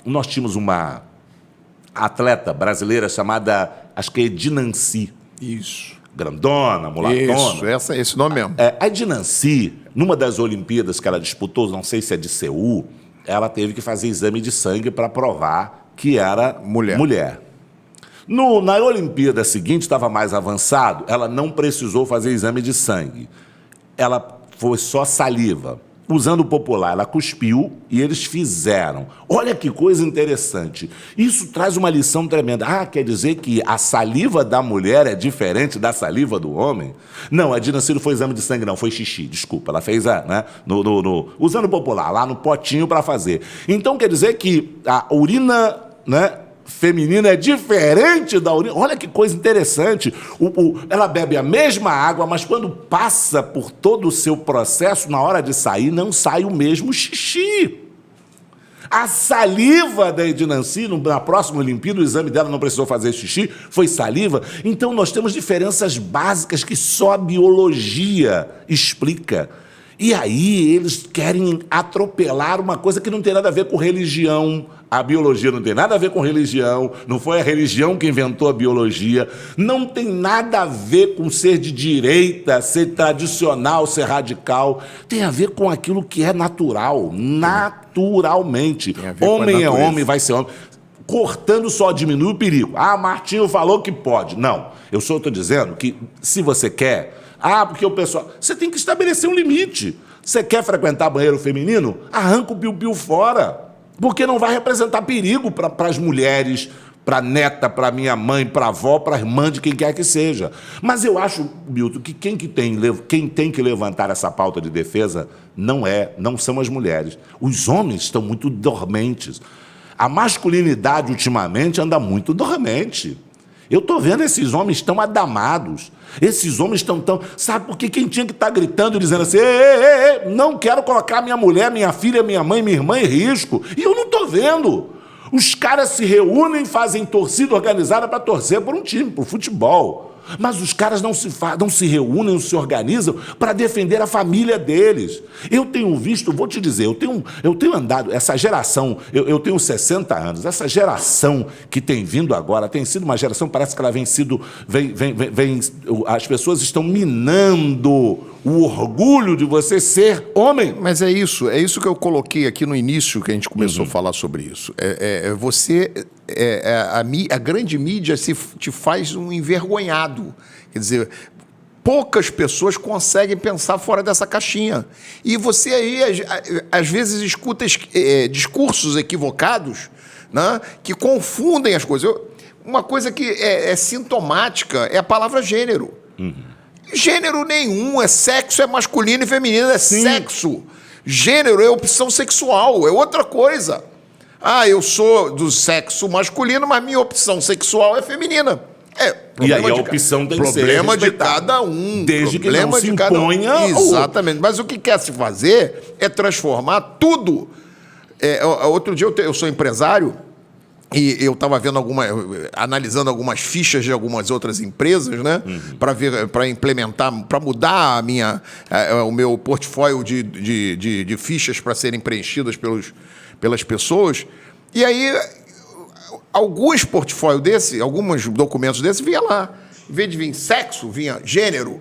nós tínhamos uma atleta brasileira chamada, acho que é Edinancy. Isso. Grandona, mulatona. Isso, esse nome mesmo. A Edinancy, numa das Olimpíadas que ela disputou, não sei se é de Seul, ela teve que fazer exame de sangue para provar que era mulher. Na Olimpíada seguinte, estava mais avançado, ela não precisou fazer exame de sangue. Ela foi só saliva. Usando o popular, ela cuspiu e eles fizeram. Olha que coisa interessante. Isso traz uma lição tremenda. Quer dizer que a saliva da mulher é diferente da saliva do homem? Não, a Edinancy não foi exame de sangue, não, foi xixi, desculpa. Ela fez usando o popular, lá no potinho para fazer. Então quer dizer que a urina, né, feminina é diferente da urina. Olha que coisa interessante. Ela bebe a mesma água, mas quando passa por todo o seu processo, na hora de sair, não sai o mesmo xixi. A saliva da Edinancy, na próxima Olimpíada, o exame dela não precisou fazer xixi, foi saliva. Então nós temos diferenças básicas que só a biologia explica. E aí eles querem atropelar uma coisa que não tem nada a ver com religião. A biologia não tem nada a ver com religião, não foi a religião que inventou a biologia, não tem nada a ver com ser de direita, ser tradicional, ser radical. Tem a ver com aquilo que é natural, naturalmente. Homem é homem, vai ser homem. Cortando só diminui o perigo. Martinho falou que pode. Não, eu só estou dizendo que se você quer... porque o pessoal... Você tem que estabelecer um limite. Você quer frequentar banheiro feminino? Arranca o piu-piu fora. Porque não vai representar perigo para as mulheres, para a neta, para a minha mãe, para a avó, para a irmã, de quem quer que seja. Mas eu acho, Milton, que quem tem que levantar essa pauta de defesa não são as mulheres. Os homens estão muito dormentes. A masculinidade, ultimamente, anda muito dormente. Eu estou vendo esses homens tão adamados. Esses homens estão tão... Sabe por que quem tinha que estar gritando, dizendo assim, não quero colocar minha mulher, minha filha, minha mãe, minha irmã em risco. E eu não estou vendo. Os caras se reúnem, fazem torcida organizada para torcer por um time, por futebol. Mas os caras não se reúnem, não se organizam para defender a família deles. Eu tenho visto, vou te dizer, eu tenho andado, essa geração, eu tenho 60 anos, essa geração que tem vindo agora, tem sido uma geração, parece que ela as pessoas estão minando o orgulho de você ser homem. Mas é isso que eu coloquei aqui no início, que a gente começou a falar sobre isso. A grande mídia te faz um envergonhado. Quer dizer, poucas pessoas conseguem pensar fora dessa caixinha. E você aí, às vezes, escuta discursos equivocados, né, que confundem as coisas. Uma coisa que é sintomática é a palavra gênero. Gênero nenhum, é sexo, é masculino e feminino, é sexo. Gênero é opção sexual, é outra coisa. eu sou do sexo masculino, mas minha opção sexual é feminina. E aí a opção tem que ser problema de respeitada. cada um. Desde que não se cada um. imponha. Exatamente. Mas o que quer se fazer é transformar tudo. Outro dia eu sou empresário e eu estava vendo analisando algumas fichas de algumas outras empresas, né? Para implementar, para mudar o meu portfólio de fichas para serem preenchidas pelas pessoas. E aí alguns portfólios alguns documentos desses, vinha lá. Em vez de vir sexo, vinha gênero.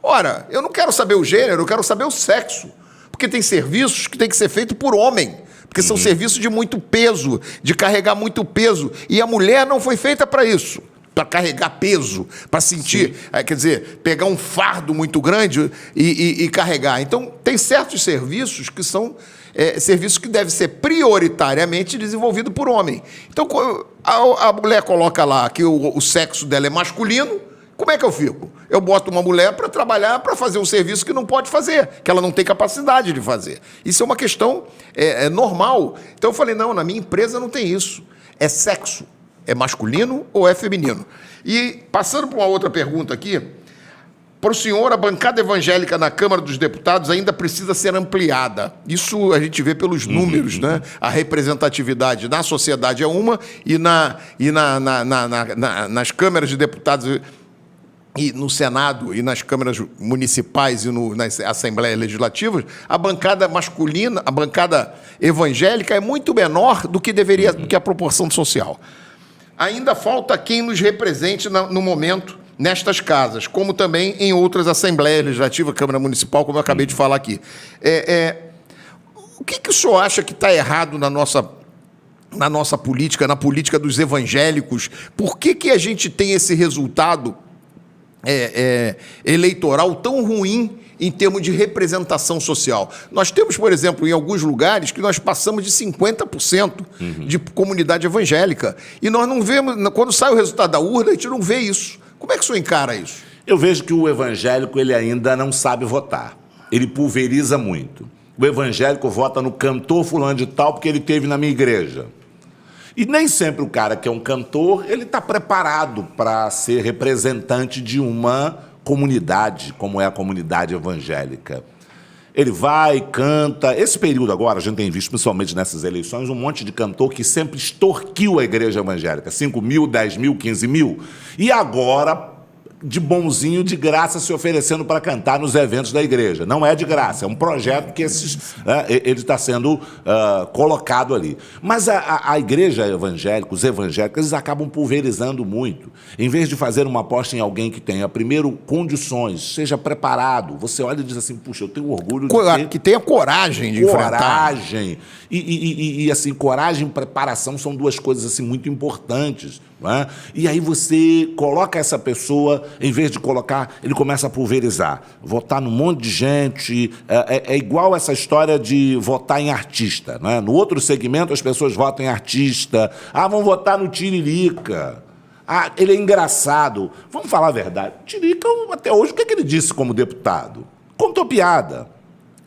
Ora, eu não quero saber o gênero, eu quero saber o sexo. Porque tem serviços que tem que ser feito por homem. Porque são serviços de muito peso, de carregar muito peso. E a mulher não foi feita para isso. Para carregar peso, para sentir, quer dizer, pegar um fardo muito grande e carregar. Então, tem certos serviços que são serviços que devem ser prioritariamente desenvolvidos por homem. Então, a mulher coloca lá que o sexo dela é masculino, como é que eu fico? Eu boto uma mulher para trabalhar, para fazer um serviço que não pode fazer, que ela não tem capacidade de fazer. Isso é uma questão normal. Então eu falei, não, na minha empresa não tem isso. É sexo. É masculino ou é feminino? E passando para uma outra pergunta aqui, para o senhor, a bancada evangélica na Câmara dos Deputados ainda precisa ser ampliada. Isso a gente vê pelos números, né? A representatividade na sociedade é uma e nas câmaras de deputados e no Senado e nas câmaras municipais e nas assembleias legislativas, a bancada masculina, a bancada evangélica é muito menor do que deveria, do que a proporção social. Ainda falta quem nos represente no momento nestas casas, como também em outras assembleias legislativas, Câmara Municipal, como eu acabei de falar aqui. O que o senhor acha que está errado na nossa política, na política dos evangélicos? Por que a gente tem esse resultado eleitoral tão ruim em termos de representação social? Nós temos, por exemplo, em alguns lugares que nós passamos de 50% de comunidade evangélica. E nós não vemos, quando sai o resultado da urna, a gente não vê isso. Como é que o senhor encara isso? Eu vejo que o evangélico ele ainda não sabe votar. Ele pulveriza muito. O evangélico vota no cantor fulano de tal porque ele teve na minha igreja. E nem sempre o cara que é um cantor, ele está preparado para ser representante de uma comunidade, como é a comunidade evangélica. Ele vai, canta. Esse período agora, a gente tem visto, principalmente nessas eleições, um monte de cantor que sempre extorquiu a igreja evangélica. 5 mil, 10 mil, 15 mil. E agora, de bonzinho, de graça, se oferecendo para cantar nos eventos da igreja. Não é de graça, é um projeto que ele está sendo colocado ali. Mas a igreja evangélica, os evangélicos, eles acabam pulverizando muito. Em vez de fazer uma aposta em alguém que tenha, primeiro, condições, seja preparado, você olha e diz assim, puxa, eu tenho orgulho de ter... Que tenha coragem de enfrentar. Coragem. E assim, coragem e preparação são duas coisas assim, muito importantes. Não é? E aí você coloca essa pessoa, em vez de colocar, ele começa a pulverizar. Votar num monte de gente. É igual essa história de votar em artista. Não é? No outro segmento, as pessoas votam em artista. Vão votar no Tiririca. Ele é engraçado. Vamos falar a verdade. Tiririca, até hoje, o que ele disse como deputado? Contou piada.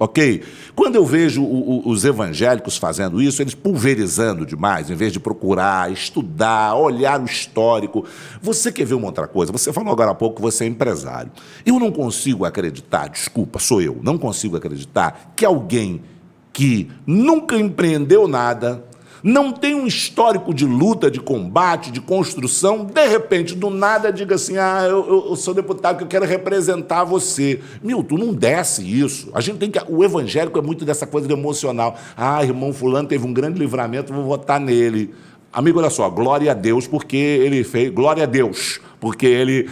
Ok? Quando eu vejo os evangélicos fazendo isso, eles pulverizando demais, em vez de procurar, estudar, olhar o histórico. Você quer ver uma outra coisa? Você falou agora há pouco que você é empresário. Eu não consigo acreditar, desculpa, sou eu, não consigo acreditar que alguém que nunca empreendeu nada, não tem um histórico de luta, de combate, de construção, de repente, do nada, diga assim, eu sou deputado que eu quero representar você. Milton, não desce isso. A gente tem que... O evangélico é muito dessa coisa de emocional. Irmão fulano teve um grande livramento, vou votar nele. Amigo, olha só, glória a Deus, porque ele fez... Glória a Deus, porque ele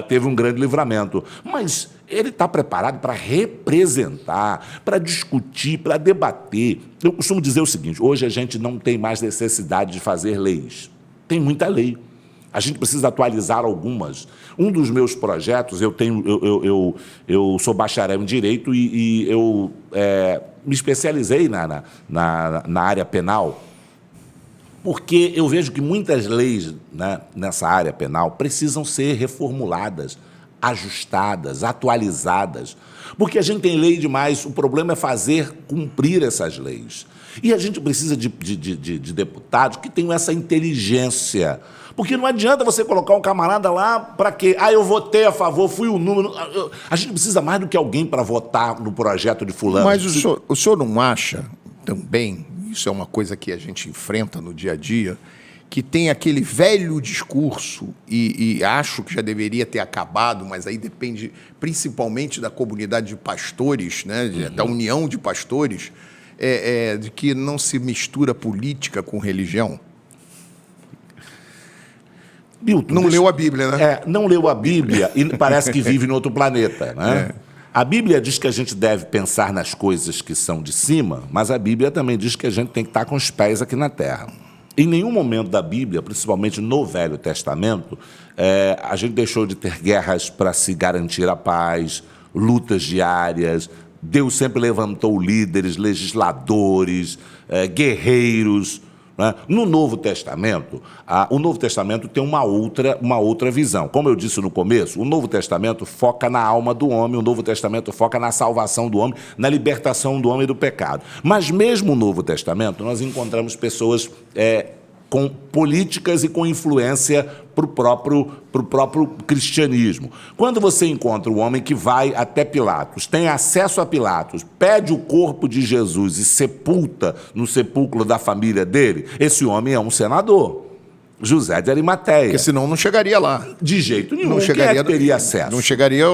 teve um grande livramento. Mas ele está preparado para representar, para discutir, para debater. Eu costumo dizer o seguinte, hoje a gente não tem mais necessidade de fazer leis. Tem muita lei. A gente precisa atualizar algumas. Um dos meus projetos, eu sou bacharel em Direito e eu me especializei na área penal, porque eu vejo que muitas leis, né, nessa área penal precisam ser reformuladas, ajustadas, atualizadas, porque a gente tem lei demais, o problema é fazer cumprir essas leis. E a gente precisa de deputados que tenham essa inteligência. Porque não adianta você colocar um camarada lá para quê? Eu votei a favor, fui o número. A gente precisa mais do que alguém para votar no projeto de fulano. Mas o senhor não acha também, isso é uma coisa que a gente enfrenta no dia a dia, que tem aquele velho discurso, e acho que já deveria ter acabado, mas aí depende principalmente da comunidade de pastores, né, da união de pastores, de que não se mistura política com religião? Milton, não leu a Bíblia, né? Não leu a Bíblia e parece que vive em outro planeta, né? A Bíblia diz que a gente deve pensar nas coisas que são de cima, mas a Bíblia também diz que a gente tem que estar com os pés aqui na terra. Em nenhum momento da Bíblia, principalmente no Velho Testamento, a gente deixou de ter guerras para se garantir a paz, lutas diárias. Deus sempre levantou líderes, legisladores, guerreiros. Né? No Novo Testamento, o Novo Testamento tem uma outra visão. Como eu disse no começo, o Novo Testamento foca na alma do homem, o Novo Testamento foca na salvação do homem, na libertação do homem do pecado. Mas mesmo no Novo Testamento, nós encontramos pessoas com políticas e com influência para o próprio cristianismo. Quando você encontra o homem que vai até Pilatos, tem acesso a Pilatos, pede o corpo de Jesus e sepulta no sepulcro da família dele, esse homem é um senador, José de Arimateia. Porque senão não chegaria lá. De jeito nenhum. Não chegaria, quem teria acesso? Não chegaria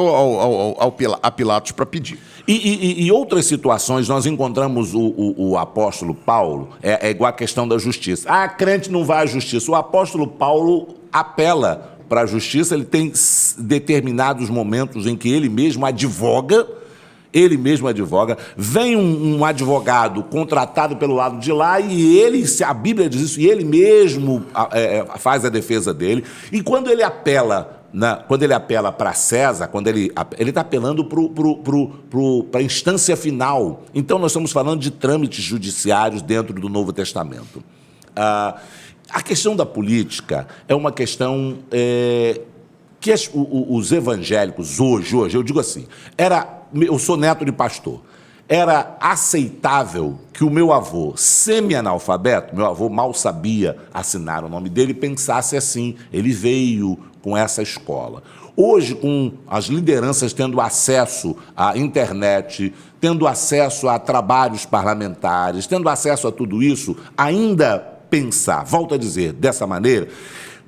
a Pilatos para pedir. E outras situações, nós encontramos o apóstolo Paulo, é igual a questão da justiça. Crente não vai à justiça. O apóstolo Paulo apela para a justiça, ele tem determinados momentos em que ele mesmo advoga, vem um advogado contratado pelo lado de lá e ele, se a Bíblia diz isso, e ele mesmo faz a defesa dele. E quando ele apela para César, quando ele está apelando para a instância final. Então, nós estamos falando de trâmites judiciários dentro do Novo Testamento. A questão da política é uma questão que os evangélicos, hoje, eu digo assim, eu sou neto de pastor, era aceitável que o meu avô, semi-analfabeto, meu avô mal sabia assinar o nome dele, pensasse assim, ele veio com essa escola. Hoje, com as lideranças tendo acesso à internet, tendo acesso a trabalhos parlamentares, tendo acesso a tudo isso, ainda pensar, volto a dizer, dessa maneira,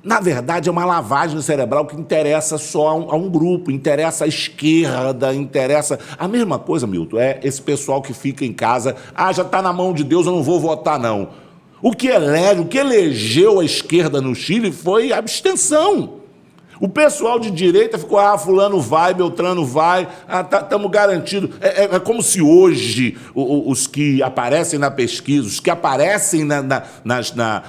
na verdade é uma lavagem cerebral que interessa só a um grupo, interessa a esquerda, interessa... A mesma coisa, Milton, é esse pessoal que fica em casa, já está na mão de Deus, eu não vou votar, não. O que elegeu a esquerda no Chile foi a abstenção. O pessoal de direita ficou, fulano vai, Beltrano vai, estamos garantidos. É como se hoje os que aparecem na pesquisa, os que aparecem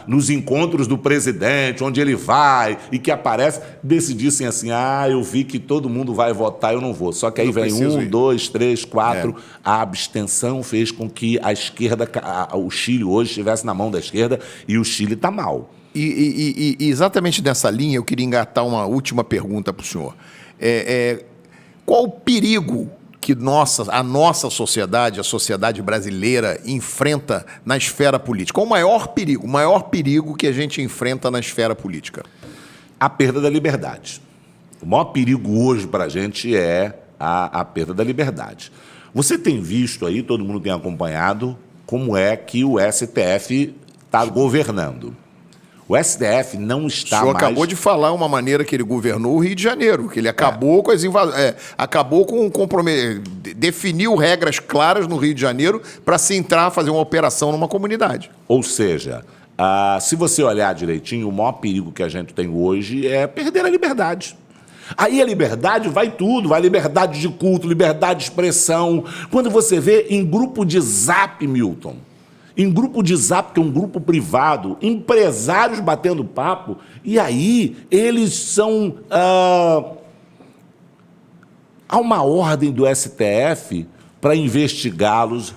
nos encontros do presidente, onde ele vai, e que aparecem, decidissem assim, eu vi que todo mundo vai votar, eu não vou. Só que aí vem 1, 2, 3, 4, a abstenção fez com que a esquerda, o Chile hoje estivesse na mão da esquerda, e o Chile está mal. E exatamente nessa linha, eu queria engatar uma última pergunta para o senhor. Qual o perigo que a nossa sociedade, a sociedade brasileira, enfrenta na esfera política? Qual o maior perigo que a gente enfrenta na esfera política? A perda da liberdade. O maior perigo hoje para a gente é a perda da liberdade. Você tem visto aí, todo mundo tem acompanhado, como é que o STF está governando. O STF não está mais... O senhor acabou de falar uma maneira que ele governou o Rio de Janeiro, que ele acabou com as acabou com o compromisso, definiu regras claras no Rio de Janeiro para se entrar, fazer uma operação numa comunidade. Ou seja, se você olhar direitinho, o maior perigo que a gente tem hoje é perder a liberdade. Aí a liberdade vai tudo, vai liberdade de culto, liberdade de expressão. Quando você vê em grupo de zap, Milton, em grupo de zap, que é um grupo privado, empresários batendo papo, e aí eles são... há uma ordem do STF para investigá-los,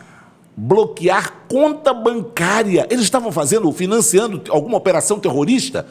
bloquear conta bancária. Eles estavam financiando alguma operação terrorista?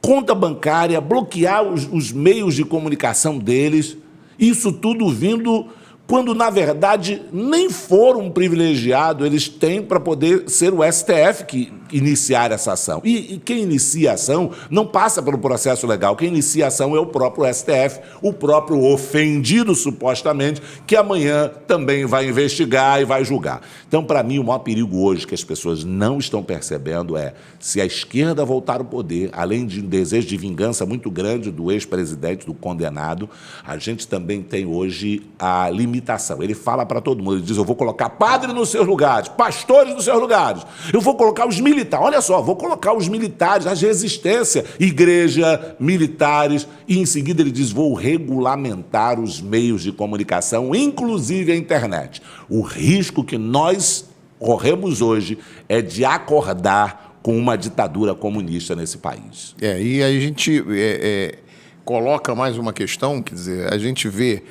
Conta bancária, bloquear os meios de comunicação deles, isso tudo vindo quando, na verdade, nem foram privilegiados eles têm para poder ser o STF que iniciar essa ação. E quem inicia a ação não passa pelo processo legal. Quem inicia a ação é o próprio STF, o próprio ofendido, supostamente, que amanhã também vai investigar e vai julgar. Então, para mim, o maior perigo hoje que as pessoas não estão percebendo é, se a esquerda voltar ao poder, além de um desejo de vingança muito grande do ex-presidente, do condenado, a gente também tem hoje a limitação. Ele fala para todo mundo, ele diz, eu vou colocar padre nos seus lugares, pastores nos seus lugares, eu vou colocar os militares, olha só, vou colocar os militares, as resistências, igreja, militares, e em seguida ele diz, vou regulamentar os meios de comunicação, inclusive a internet. O risco que nós corremos hoje é de acordar com uma ditadura comunista nesse país. E aí a gente coloca mais uma questão, quer dizer, a gente vê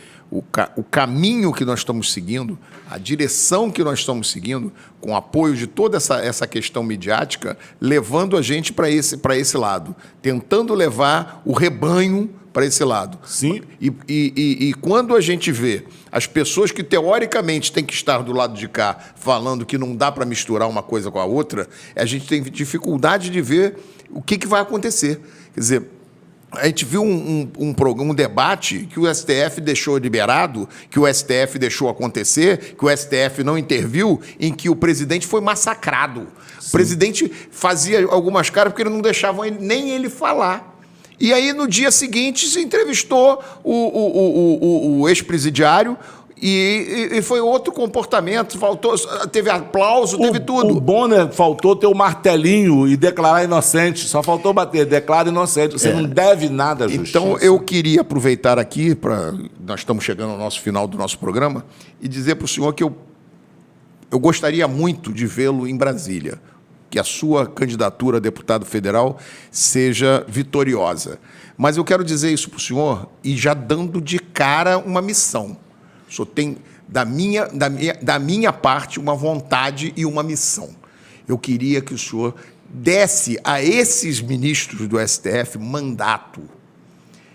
o caminho que nós estamos seguindo, a direção que nós estamos seguindo, com o apoio de toda essa questão midiática, levando a gente para esse lado, tentando levar o rebanho para esse lado. Sim. E quando a gente vê as pessoas que, teoricamente, têm que estar do lado de cá falando que não dá para misturar uma coisa com a outra, a gente tem dificuldade de ver o que vai acontecer. Quer dizer, a gente viu um debate que o STF deixou liberado, que o STF deixou acontecer, que o STF não interviu, em que o presidente foi massacrado. Sim. O presidente fazia algumas caras porque eles não deixavam nem ele falar. E aí, no dia seguinte, se entrevistou o ex-presidiário, e foi outro comportamento, teve aplauso, teve tudo. O Bonner faltou ter o martelinho e declarar inocente, só faltou bater, declara inocente, você não deve nada à justiça. Então, eu queria aproveitar aqui, nós estamos chegando ao nosso final do nosso programa, e dizer para o senhor que eu gostaria muito de vê-lo em Brasília, que a sua candidatura a deputado federal seja vitoriosa. Mas eu quero dizer isso para o senhor e já dando de cara uma missão. O senhor tem, da minha parte, uma vontade e uma missão. Eu queria que o senhor desse a esses ministros do STF mandato.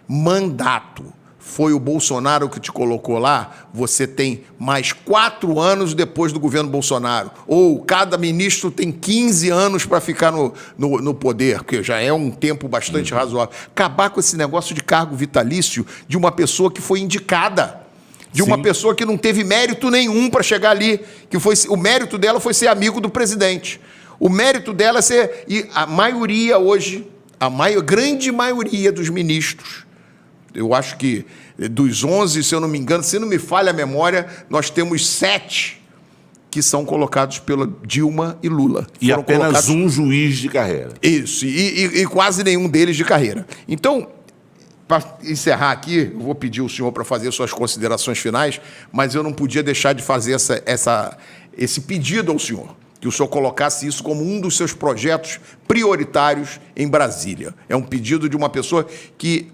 Mandato. Foi o Bolsonaro que te colocou lá, você tem mais 4 anos depois do governo Bolsonaro. Ou cada ministro tem 15 anos para ficar no poder, porque já é um tempo bastante razoável. Acabar com esse negócio de cargo vitalício de uma pessoa que foi indicada. De uma pessoa que não teve mérito nenhum para chegar ali. O mérito dela foi ser amigo do presidente. O mérito dela é ser... E a maioria hoje, grande maioria dos ministros, eu acho que dos 11, se eu não me engano, se não me falha a memória, nós temos 7 que são colocados pela Dilma e Lula. E apenas um juiz de carreira. Isso, e quase nenhum deles de carreira. Então, para encerrar aqui, eu vou pedir ao senhor para fazer suas considerações finais, mas eu não podia deixar de fazer esse pedido ao senhor, que o senhor colocasse isso como um dos seus projetos prioritários em Brasília. É um pedido de uma pessoa que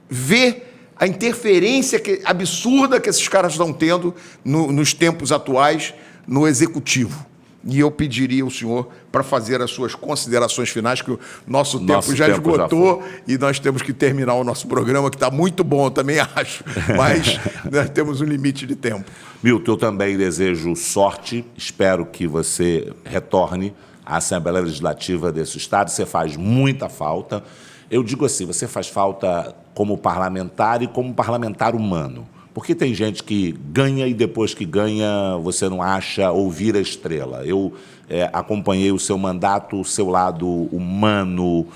vê a interferência absurda que esses caras estão tendo nos tempos atuais no Executivo. E eu pediria ao senhor para fazer as suas considerações finais, que o nosso tempo já esgotou e nós temos que terminar o nosso programa, que está muito bom, eu também acho, mas nós temos um limite de tempo. Milton, eu também desejo sorte, espero que você retorne à Assembleia Legislativa desse Estado, você faz muita falta. Eu digo assim, você faz falta como parlamentar e como parlamentar humano. Porque tem gente que ganha e depois que ganha você não acha ou vira estrela. Eu acompanhei o seu mandato, o seu lado humano,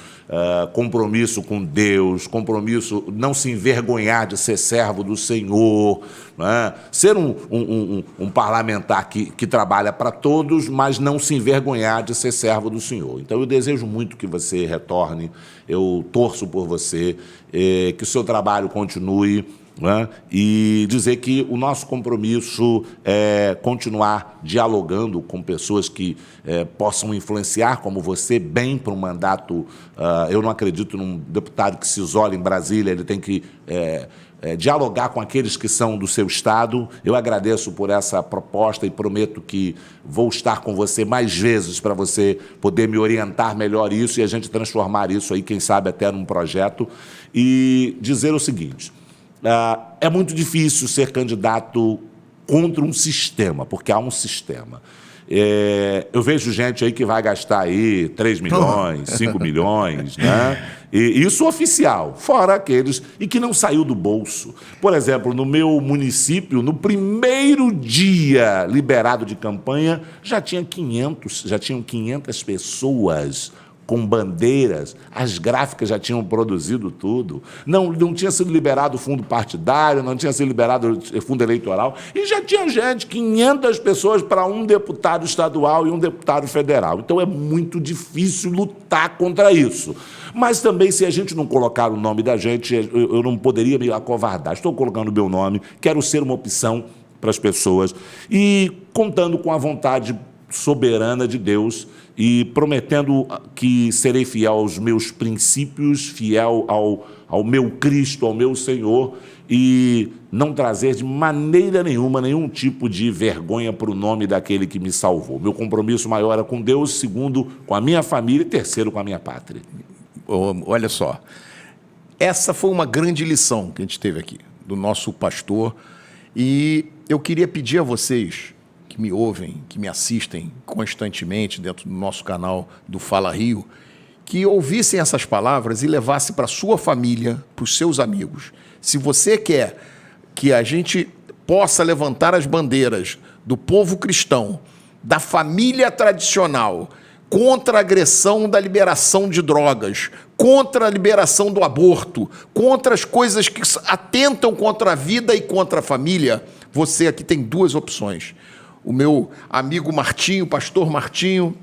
compromisso com Deus, compromisso, não se envergonhar de ser servo do Senhor, né? Ser um parlamentar que trabalha para todos, mas não se envergonhar de ser servo do Senhor. Então, eu desejo muito que você retorne, eu torço por você, que o seu trabalho continue, né? E dizer que o nosso compromisso é continuar dialogando com pessoas que possam influenciar, como você, bem para um mandato. Eu não acredito num deputado que se isole em Brasília, ele tem que dialogar com aqueles que são do seu estado. Eu agradeço por essa proposta e prometo que vou estar com você mais vezes para você poder me orientar melhor isso e a gente transformar isso aí, quem sabe, até num projeto. E dizer o seguinte... é muito difícil ser candidato contra um sistema, porque há um sistema. Eu vejo gente aí que vai gastar aí 3 milhões, 5 milhões, né? E isso oficial, fora aqueles e que não saiu do bolso. Por exemplo, no meu município, no primeiro dia liberado de campanha, já tinham 500 pessoas com bandeiras, as gráficas já tinham produzido tudo, não tinha sido liberado fundo partidário, não tinha sido liberado fundo eleitoral, e já tinha gente, 500 pessoas para um deputado estadual e um deputado federal. Então é muito difícil lutar contra isso. Mas também, se a gente não colocar o nome da gente, eu não poderia me acovardar. Estou colocando o meu nome, quero ser uma opção para as pessoas, e contando com a vontade soberana de Deus e prometendo que serei fiel aos meus princípios, fiel ao meu Cristo, ao meu Senhor, e não trazer de maneira nenhuma nenhum tipo de vergonha para o nome daquele que me salvou. Meu compromisso maior é com Deus, segundo, com a minha família e terceiro, com a minha pátria. Olha só, essa foi uma grande lição que a gente teve aqui, do nosso pastor, e eu queria pedir a vocês que me ouvem, que me assistem constantemente dentro do nosso canal do Fala Rio, que ouvissem essas palavras e levassem para a sua família, para os seus amigos. Se você quer que a gente possa levantar as bandeiras do povo cristão, da família tradicional, contra a agressão da liberação de drogas, contra a liberação do aborto, contra as coisas que atentam contra a vida e contra a família, você aqui tem duas opções. O meu amigo Martinho, pastor Martinho,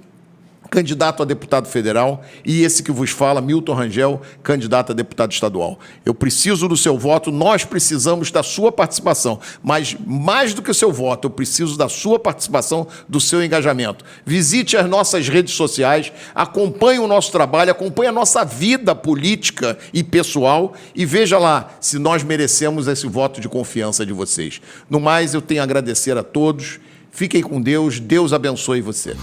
candidato a deputado federal, e esse que vos fala, Milton Rangel, candidato a deputado estadual. Eu preciso do seu voto, nós precisamos da sua participação, mas mais do que o seu voto, eu preciso da sua participação, do seu engajamento. Visite as nossas redes sociais, acompanhe o nosso trabalho, acompanhe a nossa vida política e pessoal e veja lá se nós merecemos esse voto de confiança de vocês. No mais, eu tenho a agradecer a todos. Fiquem com Deus, Deus abençoe você.